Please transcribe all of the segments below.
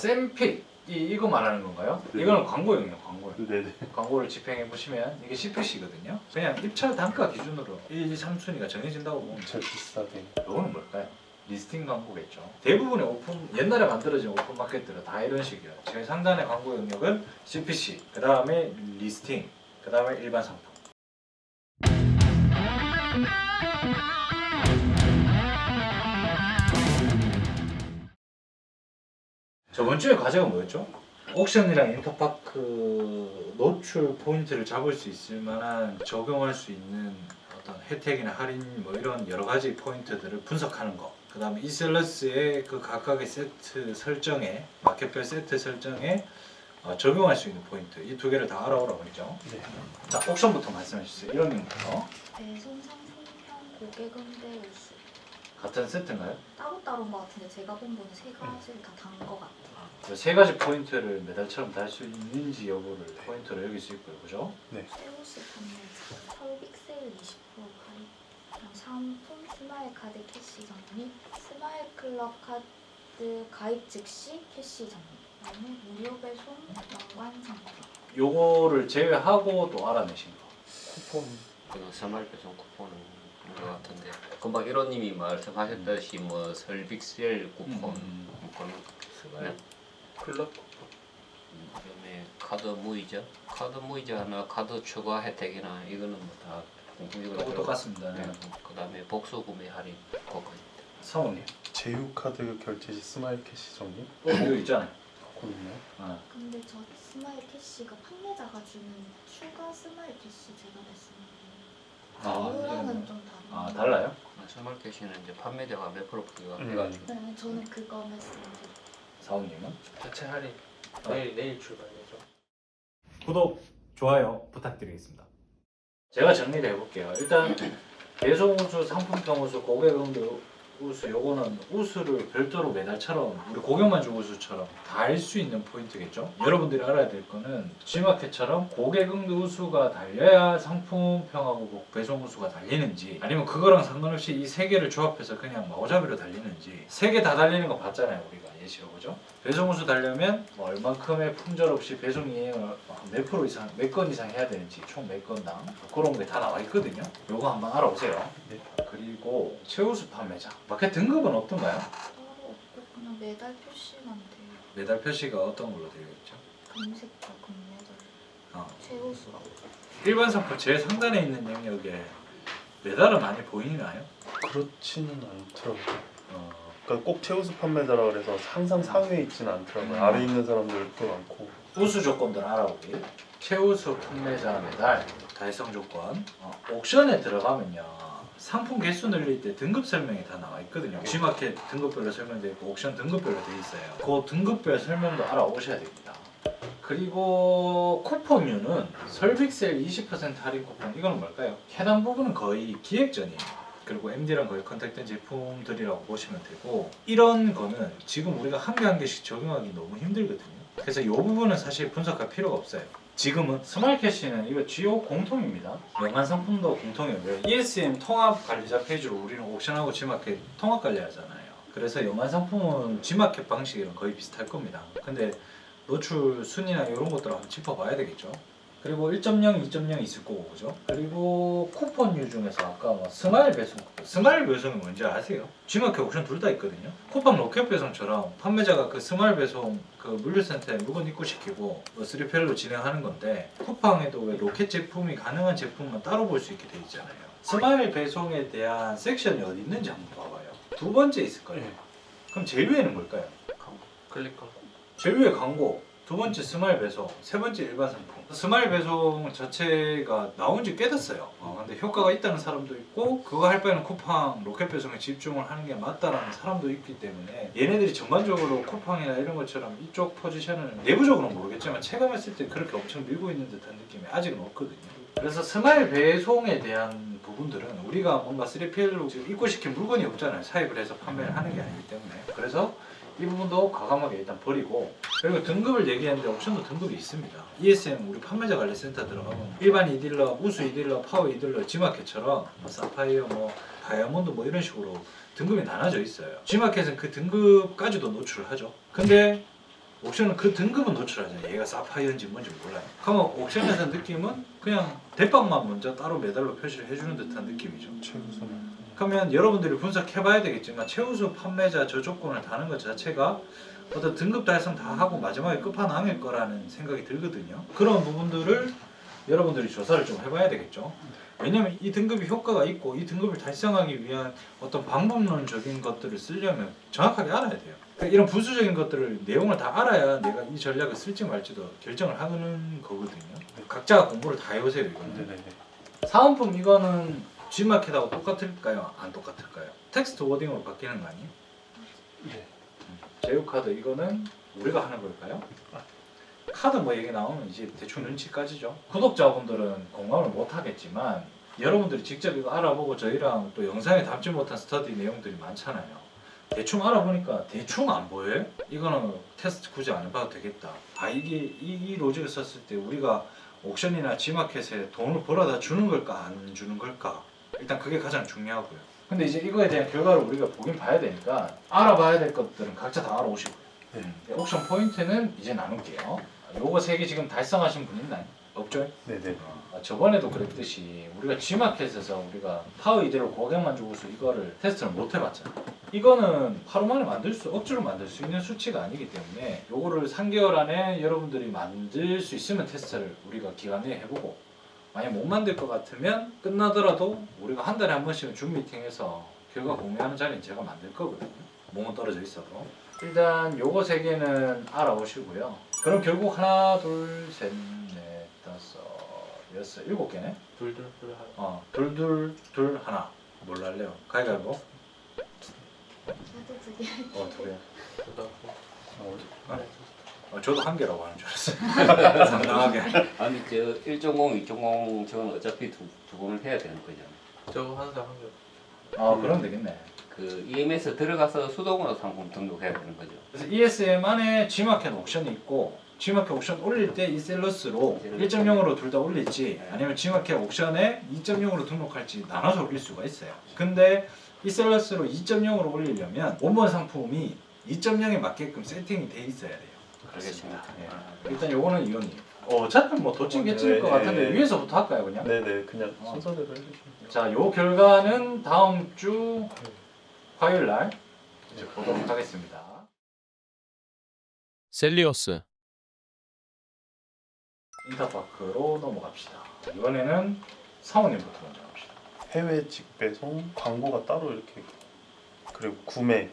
샘픽 이거 말하는 건가요? 네. 이거는 광고용이에요. 광고용. 네네. 광고를 집행해 보시면 이게 CPC거든요. 그냥 입찰 단가 기준으로 1, 2, 3순위가 정해진다고 보면 제일 비싸대. 이거는 뭘까요? 리스팅 광고겠죠. 대부분의 오픈 옛날에 만들어진 오픈 마켓들은 다 이런 식이에요. 제일 상단의 광고 영역은 CPC, 그 다음에 리스팅, 그 다음에 일반 상품. 저번 주에 과제가 뭐였죠? 옥션이랑 인터파크 노출 포인트를 잡을 수 있을 만한 적용할 수 있는 어떤 혜택이나 할인 뭐 이런 여러 가지 포인트들을 분석하는 거. 그 다음에 이셀러스의 그 각각의 세트 설정에 마켓별 세트 설정에 적용할 수 있는 포인트 이 두 개를 다 알아오라고 했죠. 네. 자, 옥션부터 말씀해 주세요. 이런 거부터. 배송 상품형 고객응대 우수 같은 세트인가요? 따로따로인 것 같은데 제가 본 거는 세 가지를 다 단 것 같아요. 세 가지 포인트를 메달처럼 달 수 있는지 여부를 포인트로 여길 수 있고요, 그죠? 세우스 판매자, 설빅 세일 20% 할인, 그다음 상품 스마일 카드 캐시 적립, 스마일 클럽 카드 가입 즉시 캐시 적립, 그다음에 무료 배송 연관 상품. 요거를 제외하고 또 알아내신 거. 쿠폰. 그 새마을 배송 쿠폰은 것 같은데 금방 1호님이 말씀하셨듯이 뭐 설빅셀 쿠폰, 네. 클럽 쿠폰. 그다음에 카드 무이자나 카드 추가 혜택이나 이거는 뭐다 공통적으로 똑같습니다. 네. 그다음에 복수 구매 할인 그거까지. 성우님, 제휴카드 결제 시 스마일 캐시 적립? 이거 있잖아요. 그건 있나요? 근데 저 스마일 캐시가 판매자가 주는 추가 스마일 캐시 제가 냈었는데 이거랑은 좀 다른. 달라요? 새마을 캐시는 이제 판매자가 몇 프로 부가 음. 해가지고 네, 저는 그거 말씀드릴게요. 사우님은? 자체 할인 내일 출발이죠. 구독, 좋아요 부탁드리겠습니다. 제가 정리를 해볼게요. 일단 배송 우수, 상품평 우수, 고객응대 우수 요거는 우수를 별도로 매달처럼 우리 고객만족 우수처럼 다 알 수 있는 포인트겠죠. 여러분들이 알아야 될 거는 G마켓처럼 고객응대 우수가 달려야 상품평하고 배송 우수가 달리는지 아니면 그거랑 상관없이 이 세 개를 조합해서 그냥 마구잡이로 달리는지 세 개 다 달리는 거 봤잖아요 우리가 예시로 그죠? 배송 우수 달려면 뭐 얼만큼의 품절 없이 배송 이행을 몇 프로 이상 몇 건 이상 해야 되는지 총 몇 건당 그런 게 다 나와 있거든요. 요거 한번 알아보세요. 네. 그리고 최우수 판매자 마켓 등급은 어떤가요? 따로 없고 그냥 매달 표시만 돼요. 매달 표시가 어떤 걸로 되어 있죠? 금색과 금매달 어. 최우수라고. 일반 상품 제일 상단에 있는 영역에 매달은 많이 보이나요? 그렇지는 않더라고요. 어, 그러니까 꼭 최우수 판매자라 그래서 항상 상위에 있지는 않더라고요. 아래에 있는 사람들도 많고. 우수 조건들 알아보기. 최우수 판매자 매달 달성 조건. 옥션에 들어가면요. 상품 개수 늘릴 때 등급 설명이 다 나와 있거든요. G마켓 등급별로 설명되어 있고 옥션 등급별로 되어 있어요. 그 등급별 설명도 알아오셔야 됩니다. 그리고 쿠폰류는 설빅셀 20% 할인 쿠폰 이거는 뭘까요? 해당 부분은 거의 기획전이에요. 그리고 MD랑 거의 컨택된 제품들이라고 보시면 되고 이런 거는 지금 우리가 한 개 한 개씩 적용하기 너무 힘들거든요. 그래서 이 부분은 사실 분석할 필요가 없어요. 지금은 스마일 캐시는 이거 GO 공통입니다. 연간 상품도 공통이고요. ESM 통합 관리자 페이지로 우리는 옥션하고 G마켓 통합 관리하잖아요. 그래서 연간 상품은 G마켓 방식이랑 거의 비슷할 겁니다. 근데 노출 순위나 이런 것들을 한번 짚어봐야 되겠죠. 그리고 1.0, 2.0 있을 거고 그죠? 그리고 쿠폰류 중에서 아까 뭐 스마일 배송 쿠폰 스마일 배송이 뭔지 아세요? G마켓 옥션 둘 다 있거든요. 쿠팡 로켓 배송처럼 판매자가 그 스마일 배송 그 물류센터에 물건 입고시키고 뭐 3PL로 진행하는 건데 쿠팡에도 왜 로켓 제품이 가능한 제품만 따로 볼 수 있게 돼 있잖아요. 스마일 배송에 대한 섹션이 어디 있는지 한번 봐봐요. 두 번째 있을 거예요. 네. 그럼 제일 위에는 뭘까요? 클릭 광고. 제일 위에 광고, 두 번째 스마일 배송, 세 번째 일반 상품. 스마일 배송 자체가 나온 지 꽤 됐어요. 근데 효과가 있다는 사람도 있고 그거 할 바에는 쿠팡 로켓 배송에 집중을 하는 게 맞다라는 사람도 있기 때문에 얘네들이 전반적으로 쿠팡이나 이런 것처럼 이쪽 포지션을 내부적으로는 모르겠지만 체감했을 때 그렇게 엄청 밀고 있는 듯한 느낌이 아직은 없거든요. 그래서 스마일 배송에 대한 부분들은 우리가 뭔가 3PL로 지금 입고시킨 물건이 없잖아요. 사입을 해서 판매를 하는 게 아니기 때문에. 그래서 이 부분도 과감하게 일단 버리고 그리고 등급을 얘기했는데 옥션도 등급이 있습니다. ESM 우리 판매자 관리 센터 들어가면 일반 이딜러, 우수 이딜러, 파워 이딜러, G마켓처럼 뭐 사파이어, 뭐 다이아몬드 뭐 이런 식으로 등급이 나눠져 있어요. G마켓은 그 등급까지도 노출을 하죠. 근데 옥션은 그 등급은 노출하잖아요. 얘가 사파이어인지 뭔지 몰라요. 그러면 옥션에서 느낌은 그냥 대빵만 먼저 따로 메달로 표시를 해주는 듯한 느낌이죠. 최우수는 그러면 여러분들이 분석해봐야 되겠지만 최우수 판매자 저 조건을 다는 것 자체가 어떤 등급 달성 다 하고 마지막에 끝판왕일 거라는 생각이 들거든요. 그런 부분들을 여러분들이 조사를 좀 해봐야 되겠죠. 왜냐면 이 등급이 효과가 있고 이 등급을 달성하기 위한 어떤 방법론적인 것들을 쓰려면 정확하게 알아야 돼요. 그러니까 이런 부수적인 것들을 내용을 다 알아야 내가 이 전략을 쓸지 말지도 결정을 하는 거거든요. 각자가 공부를 다 해보세요 이거는. 네네네. 사은품 이거는 G마켓하고 똑같을까요? 안 똑같을까요? 텍스트 워딩으로 바뀌는 거 아니에요? 네. 제휴카드 이거는 우리가 하는 걸까요? 카드 뭐 얘기 나오면 이제 대충 눈치까지죠. 구독자분들은 공감을 못 하겠지만 여러분들이 직접 이거 알아보고 저희랑 또 영상에 담지 못한 스터디 내용들이 많잖아요. 대충 알아보니까 대충 안 보여요? 이거는 테스트 굳이 안 해봐도 되겠다. 아 이게 이 로직을 썼을 때 우리가 옥션이나 G마켓에 돈을 벌어다 주는 걸까 안 주는 걸까? 일단 그게 가장 중요하고요. 근데 이제 이거에 대한 결과를 우리가 보긴 봐야 되니까 알아봐야 될 것들은 각자 다 알아오시고요. 네. 옥션 포인트는 이제 나눌게요. 요거 3개 지금 달성하신 분 있나요? 없죠? 네네. 저번에도 그랬듯이 우리가 G마켓에서 우리가 파워 이대로 고객만 주고서 이거를 테스트를 못 해봤잖아요. 이거는 하루 만에 억지로 만들 수 있는 수치가 아니기 때문에 요거를 3개월 안에 여러분들이 만들 수 있으면 테스트를 우리가 기간 내에 해보고 만약 못 만들 것 같으면 끝나더라도 우리가 한 달에 한 번씩은 줌 미팅해서 결과 공유하는 자리는 제가 만들 거거든요. 몸은 떨어져 있어도. 일단 요거 3개는 알아오시고요. 그럼 결국 하나, 둘, 셋, 넷, 다섯, 여섯, 7개네? 둘둘둘 하나. 둘, 하나. 뭘로 할래요? 가위바위보? 저도 2개 할게요. 2개. 저도 저도 1개라고 하는 줄 알았어요. 상당하게. 아니 저 1.0, 2.0 저건 어차피 두 번을 해야 되는 거잖아. 저거 항상 한 개. 그럼 되겠네. 그 EMS 들어가서 수동으로 상품 등록해야 되는 거죠. 그래서 ESM 안에 G마켓 옵션이 있고 G마켓 옵션 올릴 때 이 셀러스로 1.0으로 둘 다 올릴지 아니면 G마켓 옵션에 2.0으로 등록할지 나눠서 올릴 수가 있어요. 근데 이 셀러스로 2.0으로 올리려면 원본 상품이 2.0에 맞게끔 세팅이 돼 있어야 돼요. 알겠습니다. 예. 일단 요거는 이건님. 어차피 뭐 도찐 개찐일 것 네, 같은데 네. 위에서부터 할까요 그냥? 네네. 그냥 순서대로 해주시면 돼요. 자, 요 결과는 다음 주 화요일 날 이제 보도록 하겠습니다. 셀리어스 인터파크로 넘어갑시다. 이번에는 사모님부터 먼저 합시다. 해외 직배송 광고가 따로 이렇게 그리고 구매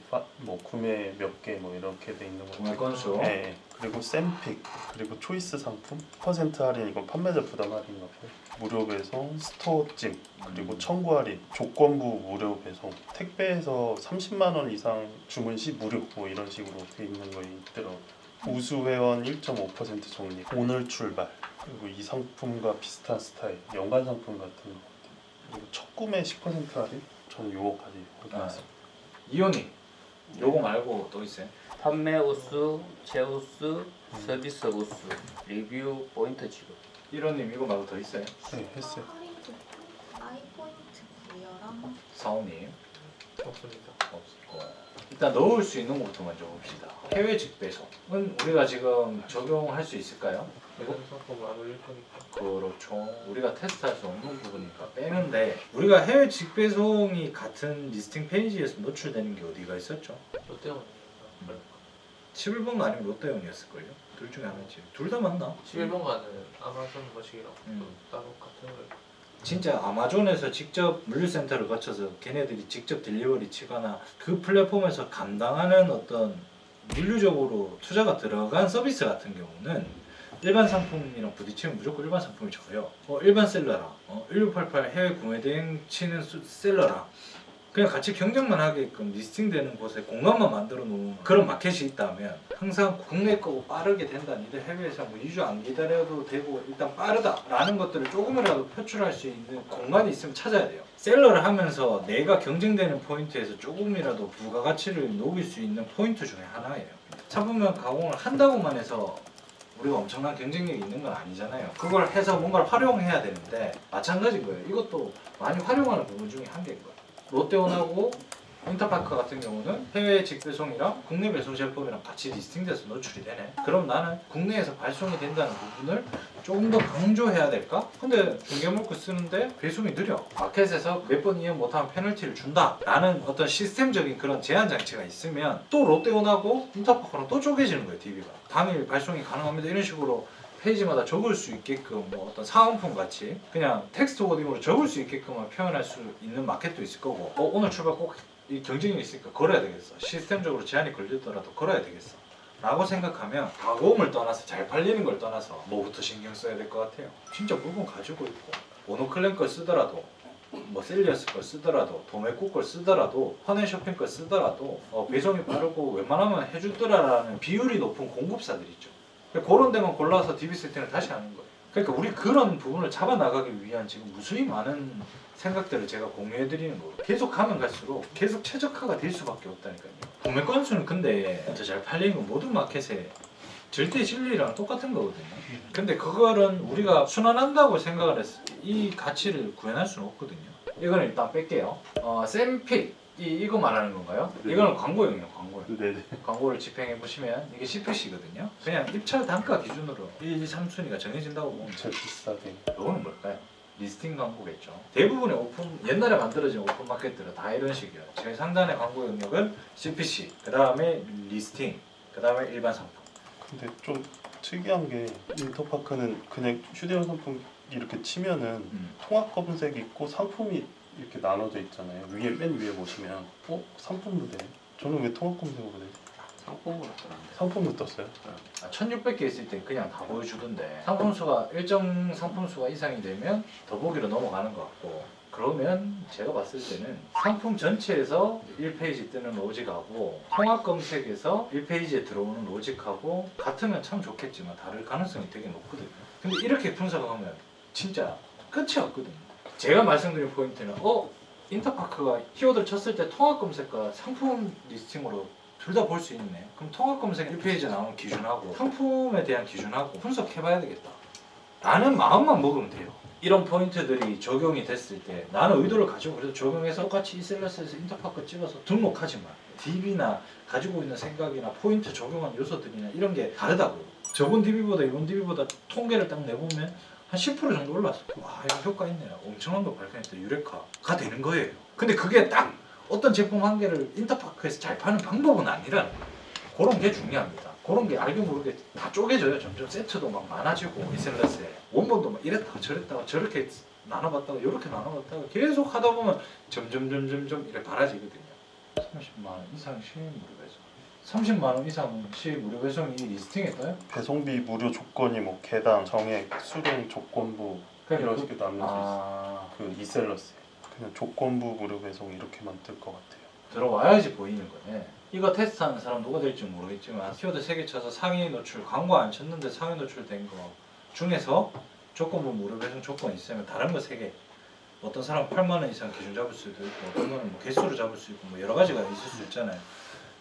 구매 몇 개 뭐 이렇게 돼 있는 거. 구매 건수. 네. 그리고 샘픽 그리고 초이스 상품 퍼센트 할인 이건 판매자 부담 할인 같고 무료 배송 스토어 찜 그리고 청구 할인 조건부 무료 배송 택배에서 30만 원 이상 주문 시 무료 뭐 이런 식으로 돼 있는 거 있더라고요. 우수 회원 1.5% 적립 오늘 출발 그리고 이 상품과 비슷한 스타일 연간 상품 같은 거 그리고 첫 구매 10% 할인 저는 요거까지 확인했습니다. 이온이 요거 말고 또 있어요? 판매 우수, 최우수, 서비스 우수, 리뷰 포인트 지급. 이런님 이거 말고 더 있어요? 네 했어요. 할인 쿠폰, 아이포인트 부여랑 사오님 없습니다. 없고 일단 넣을 수 있는 것부터 먼저 봅시다. 해외 직배송은 우리가 지금 적용할 수 있을까요? 이건 상품 안 올릴 거니까. 그렇죠. 우리가 테스트할 수 없는 부분이니까 빼는데 우리가 해외 직배송이 같은 리스팅 페이지에서 노출되는 게 어디가 있었죠? 롯데원이요. 11번가 아니면 롯데온이었을걸요? 둘 중에 하나지. 둘 다 맞나? 11번가는 아마존 머시기라고 음. 따로 같은 걸. 진짜 아마존에서 직접 물류센터를 거쳐서 걔네들이 직접 딜리버리 치거나 그 플랫폼에서 감당하는 어떤 물류적으로 투자가 들어간 서비스 같은 경우는 일반 상품이랑 부딪히면 무조건 일반 상품이 져요. 일반 셀러랑 1688 해외 구매 대행 치는 셀러랑 그냥 같이 경쟁만 하게끔 리스팅되는 곳에 공간만 만들어 놓은 그런 마켓이 있다면 항상 국내 거고 빠르게 된다. 니들 해외에서 뭐 2주 안 기다려도 되고 일단 빠르다라는 것들을 조금이라도 표출할 수 있는 공간이 있으면 찾아야 돼요. 셀러를 하면서 내가 경쟁되는 포인트에서 조금이라도 부가가치를 녹일 수 있는 포인트 중에 하나예요. 상품명 가공을 한다고만 해서 우리가 엄청난 경쟁력이 있는 건 아니잖아요. 그걸 해서 뭔가를 활용해야 되는데 마찬가지인 거예요. 이것도 많이 활용하는 부분 중에 한 개인 거예요. 롯데온하고 인터파크 같은 경우는 해외 직배송이랑 국내 배송 제품이랑 같이 리스팅돼서 노출이 되네. 그럼 나는 국내에서 발송이 된다는 부분을 조금 더 강조해야 될까? 근데 중개물고 쓰는데 배송이 느려. 마켓에서 몇 번 이용 못하면 페널티를 준다 라는 어떤 시스템적인 그런 제한 장치가 있으면 또 롯데온하고 인터파크랑 또 쪼개지는 거예요. DB가 당일 발송이 가능합니다 이런 식으로 페이지마다 적을 수 있게끔 뭐 어떤 사은품 같이 그냥 텍스트 워딩으로 적을 수 있게끔만 표현할 수 있는 마켓도 있을 거고 오늘 출발 꼭 이 경쟁이 있으니까 걸어야 되겠어. 시스템적으로 제한이 걸리더라도 걸어야 되겠어 라고 생각하면 가공을 떠나서 잘 팔리는 걸 떠나서 뭐부터 신경 써야 될 것 같아요. 진짜 물건 가지고 있고 오노클랜 걸 쓰더라도 뭐 셀리어스 걸 쓰더라도 도메코 걸 쓰더라도 허넷쇼핑 걸 쓰더라도 배송이 빠르고 웬만하면 해주더라라는 비율이 높은 공급사들 있죠. 그런 데만 골라서 DB 세팅을 다시 하는 거예요. 그러니까 우리 그런 부분을 잡아 나가기 위한 지금 무수히 많은 생각들을 제가 공유해 드리는 거고 계속 가면 갈수록 계속 최적화가 될 수밖에 없다니까요. 구매 건수는 근데 더 잘 팔리는 건 모든 마켓에 절대 진리랑 똑같은 거거든요. 근데 그거는 우리가 순환한다고 생각을 했을 때 이 가치를 구현할 수는 없거든요. 이거는 일단 뺄게요. 샘픽 이거 말하는 건가요? 네. 이거는 광고용이에요. 광고용. 네네. 광고를 집행해 보시면 이게 CPC거든요. 그냥 입찰 단가 기준으로 1, 2, 3순위가 정해진다고 보면 제일 비싸게. 이거는 뭘까요? 리스팅 광고겠죠. 대부분의 오픈 옛날에 만들어진 오픈 마켓들은 다 이런 식이에요. 제일 상단의 광고 영역은 CPC, 그 다음에 리스팅, 그 다음에 일반 상품. 근데 좀 특이한 게 인터파크는 그냥 휴대용 상품 이렇게 치면은 통합 검색 있고 상품이 이렇게 나눠져 있잖아요. 위에 맨 위에 보시면 상품도 돼. 저는 왜 통합 검색으로 되지? 상품으로 뜨는데. 상품도 떴어요. 1600개 있을 때 그냥 다 보여주던데 상품 수가 일정 상품 수가 이상이 되면 더보기로 넘어가는 것 같고 그러면 제가 봤을 때는 상품 전체에서 1페이지 뜨는 로직하고 통합 검색에서 1페이지에 들어오는 로직하고 같으면 참 좋겠지만 다를 가능성이 되게 높거든요. 근데 이렇게 분석하면 진짜 끝이 없거든요. 제가 말씀드린 포인트는 인터파크가 키워드를 쳤을 때 통합 검색과 상품 리스팅으로 둘 다 볼 수 있네. 그럼 통합 검색 1페이지에 나오는 기준하고 상품에 대한 기준하고 분석해봐야 되겠다 라는 마음만 먹으면 돼요. 이런 포인트들이 적용이 됐을 때 나는 의도를 가지고 그래서 적용해서 똑같이 이셀러스에서 인터파크 찍어서 등록하지만 DB나 가지고 있는 생각이나 포인트 적용한 요소들이나 이런 게 다르다고요. 저번 DB보다 이번 DB보다 통계를 딱 내보면 한 10% 정도 올랐어. 와 이거 효과 있네요. 엄청난 거 발견했다. 유레카가 되는 거예요. 근데 그게 딱 어떤 제품 한 개를 인터파크에서 잘 파는 방법은 아니라는 거예요. 그런 게 중요합니다. 그런 게 알게 모르게 다 쪼개져요. 점점 세트도 막 많아지고 이셀러스에 원본도 막 이랬다가 저랬다가 저렇게 나눠봤다가 이렇게 나눠봤다가 계속 하다 보면 점점 이렇게 많아지거든요. 30만 원 이상 무료 배송 30만 원 이상 무료 배송이 리스팅에 떠요? 배송비 무료 조건이 뭐 개당, 정액, 수령, 조건부 이런 식으로 나눠져 있어요. 그 이셀러스 그냥 조건부 무료 배송 이렇게만 뜰 것 같아요. 들어와야지 보이는 거네. 이거 테스트하는 사람 누가 될지 모르겠지만 키워드 3개 쳐서 상위 노출 광고 안 쳤는데 상위 노출된 거 중에서 조건부 무료 배송 조건 있으면 다른 거 3개 어떤 사람 8만 원 이상 기준 잡을 수도 있고 어떤 거는 뭐 개수로 잡을 수 있고 뭐 여러 가지가 있을 수 있잖아요.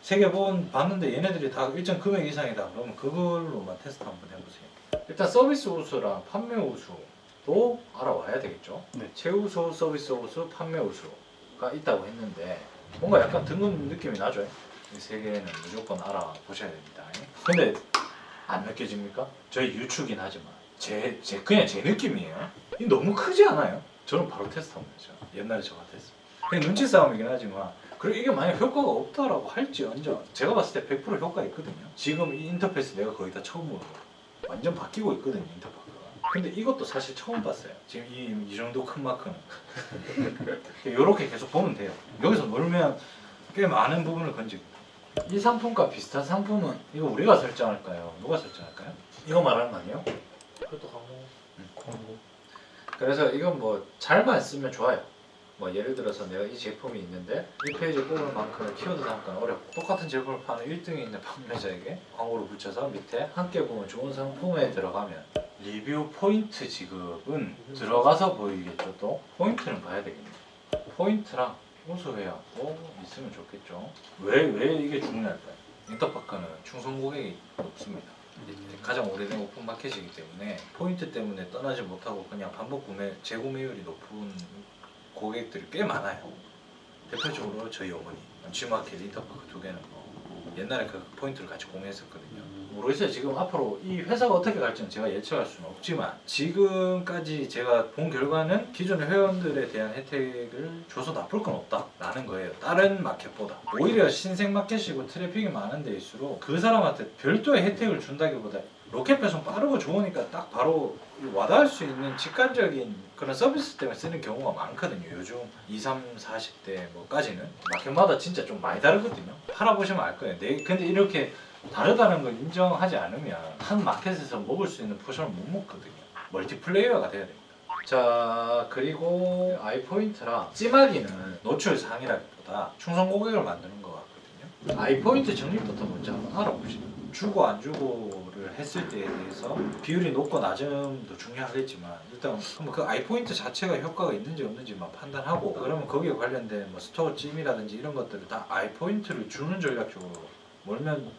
3개 봤는데 얘네들이 다 일정 금액 이상이다 그러면 그걸로만 테스트 한번 해보세요. 일단 서비스 우수랑 판매 우수도 알아와야 되겠죠. 네. 최우수, 서비스 우수, 판매 우수가 있다고 했는데 뭔가 약간 등급 느낌이 나죠. 이 3개는 무조건 알아보셔야 됩니다. 근데 안 느껴집니까? 저희 유추긴 하지만 그냥 제 느낌이에요. 이 너무 크지 않아요? 저는 바로 테스트하면 되죠. 옛날에 저 같았어요. 그냥 눈치 싸움이긴 하지만 그리고 이게 만약 효과가 없다라고 할지언정 제가 봤을 때 100% 효과 있거든요. 지금 이 인터페이스 내가 거의 다 처음 보는 거예요. 완전 바뀌고 있거든요 인터파크가. 근데 이것도 사실 처음 봤어요. 지금 이 정도 큰 마크는. 이렇게 계속 보면 돼요. 여기서 놀면 꽤 많은 부분을 건지고. 이 상품과 비슷한 상품은 이거 우리가 설정할까요? 누가 설정할까요? 이거 말하는 거 아니에요? 그것도 광고. 그래서 이건 뭐 잘만 쓰면 좋아요. 뭐 예를 들어서 내가 이 제품이 있는데 1페이지 뽑을 만큼의 키워드 단가는 어렵고 똑같은 제품을 파는 1등에 있는 판매자에게 광고를 붙여서 밑에 함께 보면 좋은 상품에 들어가면 리뷰 포인트 지급은 들어가서 보이겠죠. 또 포인트는 봐야 되겠네요. 포인트랑 우수회원도 있으면 좋겠죠. 왜 이게 중요할까요? 인터파크는 충성 고객이 높습니다. 가장 오래된 오픈 마켓이기 때문에 포인트 때문에 떠나지 못하고 그냥 반복 구매, 재구매율이 높은 고객들이 꽤 많아요. 대표적으로 저희 어머니 G마켓, 인터파크 두 개는 옛날에 그 포인트를 같이 공유했었거든요. 모르겠어요. 지금 앞으로 이 회사가 어떻게 갈지는 제가 예측할 수는 없지만 지금까지 제가 본 결과는 기존의 회원들에 대한 혜택을 줘서 나쁠 건 없다라는 거예요. 다른 마켓보다. 오히려 신생 마켓이고 트래픽이 많은 데일수록 그 사람한테 별도의 혜택을 준다기보다 로켓 배송 빠르고 좋으니까 딱 바로 와닿을 수 있는 직관적인 그런 서비스 때문에 쓰는 경우가 많거든요. 요즘 20, 30, 40대 뭐까지는 마켓마다 진짜 좀 많이 다르거든요. 팔아보시면 알 거예요. 근데 이렇게 다르다는 걸 인정하지 않으면 한 마켓에서 먹을 수 있는 포션을 못 먹거든요. 멀티플레이어가 돼야 됩니다. 자, 그리고 아이포인트랑 찜하기는 노출 상이라기보다 충성 고객을 만드는 것 같거든요. 아이포인트 적립부터 먼저 한번 알아보시죠. 주고 안 주고를 했을 때에 대해서 비율이 높고 낮음도 중요하겠지만 일단 한번 그 아이포인트 자체가 효과가 있는지 없는지만 판단하고 그러면 거기에 관련된 뭐 스토어 찜이라든지 이런 것들을 다 아이포인트를 주는 전략 쪽으로 몰면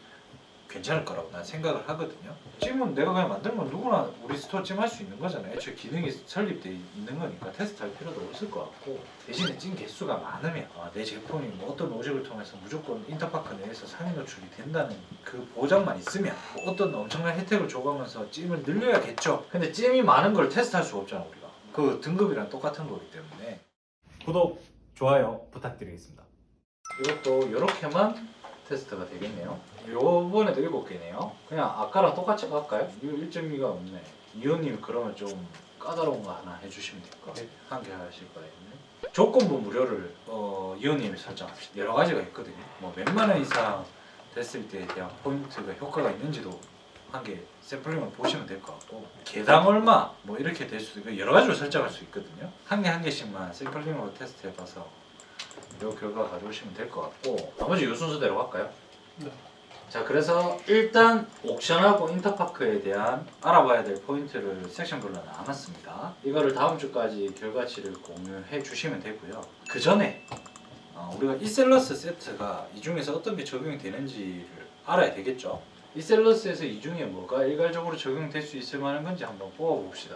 괜찮을 거라고 난 생각을 하거든요. 찜은 내가 그냥 만들면 누구나 우리 스토어 찜 할 수 있는 거잖아요. 애초에 기능이 설립되어 있는 거니까 테스트할 필요도 없을 것 같고 대신에 찜 개수가 많으면 내 제품이 뭐 어떤 로직을 통해서 무조건 인터파크 내에서 상위 노출이 된다는 그 보장만 있으면 뭐 어떤 엄청난 혜택을 줘가면서 찜을 늘려야겠죠. 근데 찜이 많은 걸 테스트할 수가 없잖아 우리가. 그 등급이랑 똑같은 거기 때문에 구독, 좋아요 부탁드리겠습니다. 이것도 이렇게만 테스트가 되겠네요. 요번에도 7개네요. 그냥 아까랑 똑같이 할까요? 이거 1.2가 없네. 이호님 그러면 좀 까다로운 거 하나 해주시면 될 것 같아요. 한 개 하실 거예요. 조건부 무료를 이호님이 설정합시다. 여러 가지가 있거든요. 뭐 몇만 원 이상 됐을 때에 대한 포인트가 효과가 있는지도 한 개 샘플링을 보시면 될 것 같고 개당 얼마 뭐 이렇게 될 수도 있고 여러 가지로 설정할 수 있거든요. 한 개씩만 샘플링으로 테스트해봐서 이 결과 가져오시면 될 것 같고 나머지 요 순서대로 할까요? 네. 자, 그래서 일단 옥션하고 인터파크에 대한 알아봐야 될 포인트를 섹션별로 나눴습니다. 이거를 다음 주까지 결과치를 공유해 주시면 되고요. 그 전에 우리가 이셀러스 세트가 이 중에서 어떤 게 적용이 되는지를 알아야 되겠죠. 이셀러스에서 이 중에 뭐가 일괄적으로 적용될 수 있을 만한 건지 한번 뽑아봅시다.